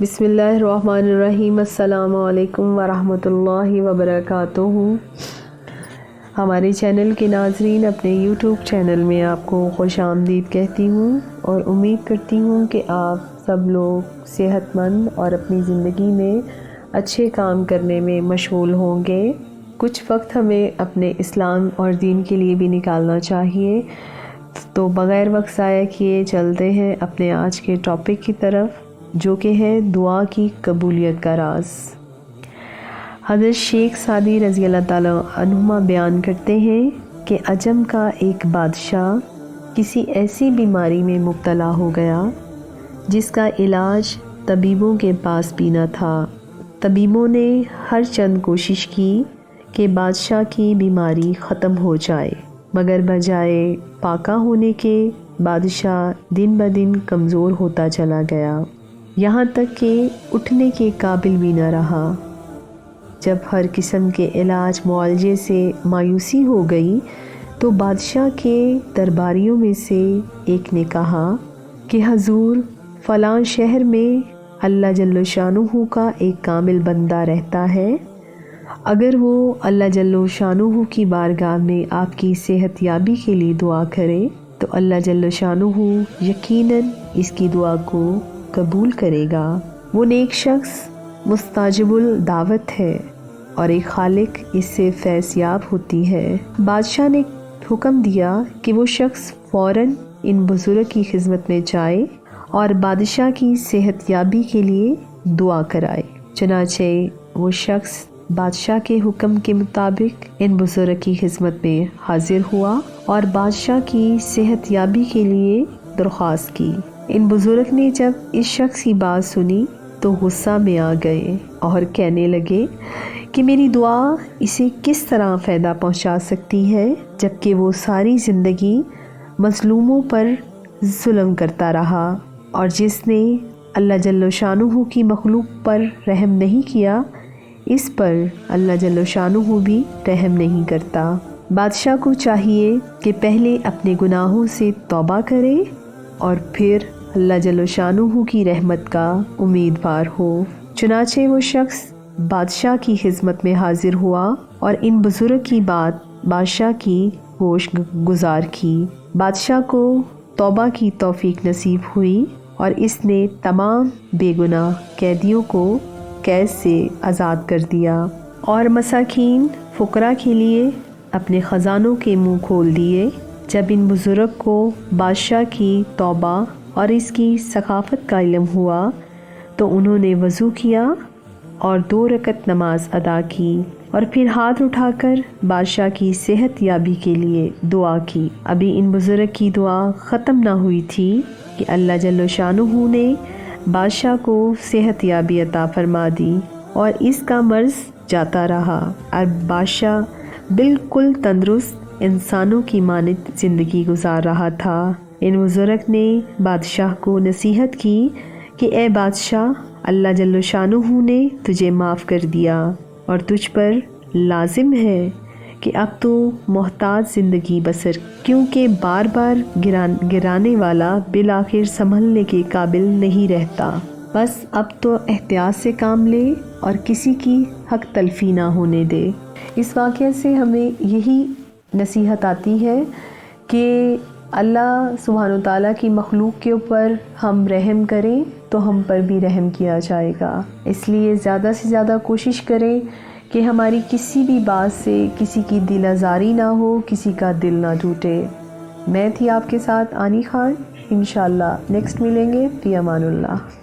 بسم اللہ الرحمن الرحیم۔ السلام علیکم ورحمۃ اللہ وبرکاتہ۔ ہمارے چینل کے ناظرین، اپنے یوٹیوب چینل میں آپ کو خوش آمدید کہتی ہوں اور امید کرتی ہوں کہ آپ سب لوگ صحت مند اور اپنی زندگی میں اچھے کام کرنے میں مشغول ہوں گے۔ کچھ وقت ہمیں اپنے اسلام اور دین کے لیے بھی نکالنا چاہیے، تو بغیر وقت ضائع کیے چلتے ہیں اپنے آج کے ٹاپک کی طرف، جو کہ ہے دعا کی قبولیت کا راز۔ حضرت شیخ سعدی رضی اللہ تعالیٰ عنہما بیان کرتے ہیں کہ عجم کا ایک بادشاہ کسی ایسی بیماری میں مبتلا ہو گیا جس کا علاج طبیبوں کے پاس بھی نہ تھا۔ طبیبوں نے ہر چند کوشش کی کہ بادشاہ کی بیماری ختم ہو جائے، مگر بجائے پاکا ہونے کے بادشاہ دن بدن کمزور ہوتا چلا گیا، یہاں تک کہ اٹھنے کے قابل بھی نہ رہا۔ جب ہر قسم کے علاج معالجے سے مایوسی ہو گئی تو بادشاہ کے درباریوں میں سے ایک نے کہا کہ حضور، فلاں شہر میں اللہ جل شانہ کا ایک کامل بندہ رہتا ہے، اگر وہ اللہ جل شانہ کی بارگاہ میں آپ کی صحت یابی کے لیے دعا کرے تو اللہ جل شانہ یقیناً اس کی دعا کو قبول کرے گا۔ وہ نیک شخص مستجاب الدعوت ہے اور ایک خالق اس سے فیض یاب ہوتی ہے۔ بادشاہ نے حکم دیا کہ وہ شخص فوراً ان بزرگ کی خدمت میں جائے اور بادشاہ کی صحت یابی کے لیے دعا کرائے۔ چنانچہ وہ شخص بادشاہ کے حکم کے مطابق ان بزرگ کی خدمت میں حاضر ہوا اور بادشاہ کی صحت یابی کے لیے درخواست کی۔ ان بزرگ نے جب اس شخص کی بات سنی تو غصہ میں آ گئے اور کہنے لگے کہ میری دعا اسے کس طرح فائدہ پہنچا سکتی ہے، جبکہ وہ ساری زندگی مظلوموں پر ظلم کرتا رہا، اور جس نے اللہ جل شانہ کی مخلوق پر رحم نہیں کیا، اس پر اللہ جل شانہ بھی رحم نہیں کرتا۔ بادشاہ کو چاہیے کہ پہلے اپنے گناہوں سے توبہ کرے اور پھر اللہ جل شانہ کی رحمت کا امیدوار ہو۔ چنانچہ وہ شخص بادشاہ کی خدمت میں حاضر ہوا اور ان بزرگ کی بات بادشاہ کی ہوش گزار کی۔ بادشاہ کو توبہ کی توفیق نصیب ہوئی اور اس نے تمام بے گناہ قیدیوں کو قید سے آزاد کر دیا اور مساکین فقراء کے لیے اپنے خزانوں کے منہ کھول دیے۔ جب ان بزرگ کو بادشاہ کی توبہ اور اس کی ثقافت کا علم ہوا تو انہوں نے وضو کیا اور 2 رکعت نماز ادا کی اور پھر ہاتھ اٹھا کر بادشاہ کی صحت یابی کے لیے دعا کی۔ ابھی ان بزرگ کی دعا ختم نہ ہوئی تھی کہ اللہ جل شانہ نے بادشاہ کو صحت یابی عطا فرما دی اور اس کا مرض جاتا رہا اور بادشاہ بالکل تندرست انسانوں کی مانند زندگی گزار رہا تھا۔ ان بزرگ نے بادشاہ کو نصیحت کی کہ اے بادشاہ، اللہ جل شانہ نے تجھے معاف کر دیا اور تجھ پر لازم ہے کہ اب تو محتاط زندگی بسر، کیونکہ بار بار گرانے والا بالآخر سنبھلنے کے قابل نہیں رہتا۔ بس اب تو احتیاط سے کام لے اور کسی کی حق تلفی نہ ہونے دے۔ اس واقعے سے ہمیں یہی نصیحت آتی ہے کہ اللہ سبحانہ وتعالیٰ کی مخلوق کے اوپر ہم رحم کریں تو ہم پر بھی رحم کیا جائے گا۔ اس لیے زیادہ سے زیادہ کوشش کریں کہ ہماری کسی بھی بات سے کسی کی دل آزاری نہ ہو، کسی کا دل نہ ٹوٹے۔ میں تھی آپ کے ساتھ آنی خان، انشاءاللہ نیکسٹ ملیں گے۔ فی امان اللہ۔